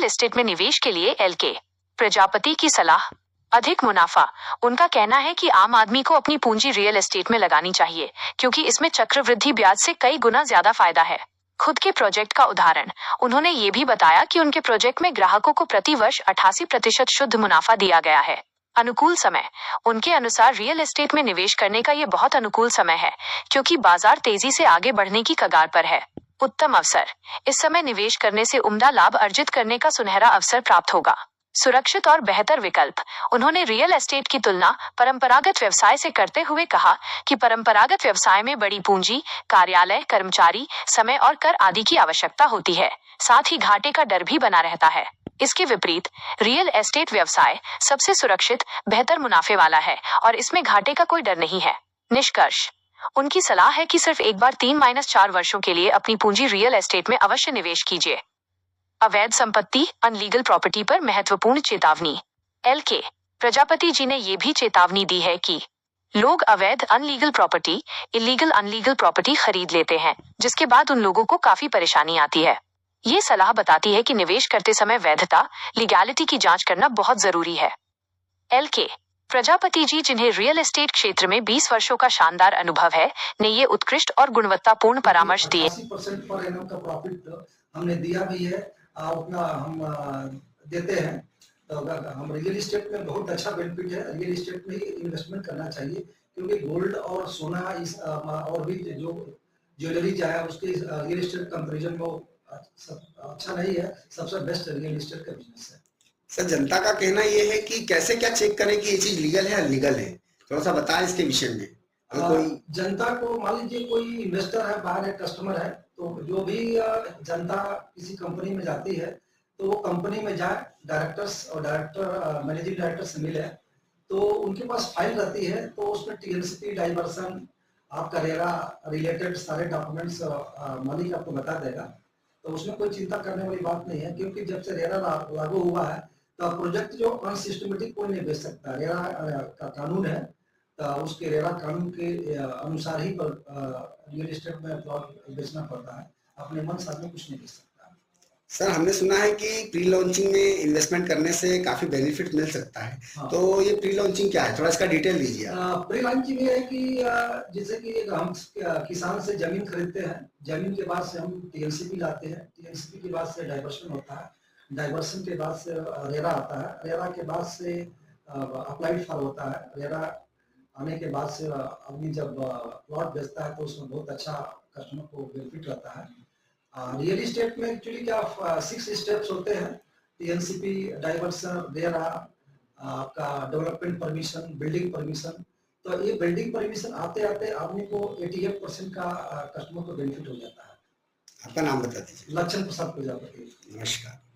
Estate में निवेश के लिए LK प्रजापति की सलाह। अधिक मुनाफा। उनका कहना है कि आम आदमी को अपनी पूंजी रियल एस्टेट में लगानी चाहिए क्योंकि इसमें चक्रवृद्धि ब्याज से कई गुना ज्यादा फायदा है। खुद के प्रोजेक्ट का उदाहरण। उन्होंने ये भी बताया कि उनके प्रोजेक्ट में ग्राहकों को प्रति वर्ष 88% शुद्ध मुनाफा दिया गया है। अनुकूल समय। उनके अनुसार रियल एस्टेट में निवेश करने का ये बहुत अनुकूल समय है क्योंकि बाजार तेजी से आगे बढ़ने की कगार पर है। उत्तम अवसर। इस समय निवेश करने से उम्दा लाभ अर्जित करने का सुनहरा अवसर प्राप्त होगा। सुरक्षित और बेहतर विकल्प। उन्होंने रियल एस्टेट की तुलना परंपरागत व्यवसाय से करते हुए कहा कि परंपरागत व्यवसाय में बड़ी पूंजी, कार्यालय, कर्मचारी, समय और कर आदि की आवश्यकता होती है, साथ ही घाटे का डर भी बना रहता है। इसके विपरीत रियल एस्टेट व्यवसाय सबसे सुरक्षित, बेहतर मुनाफे वाला है और इसमें घाटे का कोई डर नहीं है। निष्कर्ष। उनकी सलाह है कि सिर्फ एक बार 3-4 वर्षों के लिए अपनी पूंजी रियल एस्टेट में अवश्य निवेश कीजिए। अवैध संपत्ति, अनलीगल प्रॉपर्टी पर महत्वपूर्ण चेतावनी। LK प्रजापति जी ने ये भी चेतावनी दी है कि लोग अवैध अनलीगल प्रॉपर्टी खरीद लेते हैं, जिसके बाद उन लोगों को काफी परेशानी आती है। ये सलाह बताती है कि निवेश करते समय वैधता, लीगैलिटी की जांच करना बहुत जरूरी है। LK प्रजापति जी, जिन्हें रियल एस्टेट क्षेत्र में 20 वर्षों का शानदार अनुभव है, ने ये उत्कृष्ट और गुणवत्तापूर्ण परामर्श दिए। 80% पर एनम का प्रॉफिट हमने दिया भी है, उतना हम देते हैं। तो हम रियल एस्टेट में बहुत अच्छा बेनिफिट है। रियल एस्टेट में इन्वेस्टमेंट करना चाहिए क्योंकि गोल्ड और सोना इस और भी जो ज्वेलरी है उसके रियल एस्टेट कंपैरिजन में अच्छा नहीं है। सबसे बेस्ट रियल एस्टेट का बिजनेस है। सर, जनता का कहना ये है कि कैसे क्या चेक करें कि ये चीज लीगल है अनलीगल है, थोड़ा सा बताएं इसके विषय में। कोई जनता को, मान लीजिए कोई इन्वेस्टर है, बाहर है, कस्टमर है, तो जो भी जनता किसी कंपनी में जाती है तो वो कंपनी में जाए, डायरेक्टर्स और मैनेजिंग डायरेक्टर से मिले, तो उनके पास फाइल रहती है, तो उसमें TNCP, डाइवर्सन, आपका रेरा रिलेटेड सारे डॉक्यूमेंट्स मालिक आपको बता देगा। तो उसमें कोई चिंता करने वाली बात नहीं है क्योंकि जब से रेरा लागू हुआ है तो प्रोजेक्ट जो अनसिस्टमेटिक कोई नहीं बेच सकता। रेरा का कानून है, तो उसके रेरा कानून के अनुसार ही रियल एस्टेट में प्लॉट बेचना पड़ता है। अपने मन से आदमी कुछ नहीं बेच सकता। सर, हमने सुना है कि प्री लॉन्चिंग में इन्वेस्टमेंट करने से काफी बेनिफिट मिल सकता है। हाँ। तो ये प्री लॉन्चिंग क्या है, थोड़ा इसका डिटेल दीजिए। प्री लॉन्चिंग ये है कि जैसे कि हम किसान से जमीन खरीदते हैं, जमीन के बाद से हम TNCP लाते हैं, TNCP के बाद से डाइवर्सन होता है, डाइवर्सन के बाद से रेरा आता है, रेरा के बाद से अप्लाइड फॉर होता है, रेरा आने के बाद से आदमी जब प्लॉट बेचता है तो उसमें बहुत अच्छा कस्टमर को बेनिफिट रहता है। रियल एस्टेट में एक्चुअली क्या 6 स्टेप्स होते हैं। TNCP, डाइवर्सन, रेरा, आपका डेवलपमेंट परमिशन, बिल्डिंग परमिशन। तो ये बिल्डिंग परमिशन आते आते आदमी को 88% का कस्टमर को बेनिफिट हो जाता है। आपका नाम बता दीजिए। लक्षण प्रसाद प्रजापति। नमस्कार।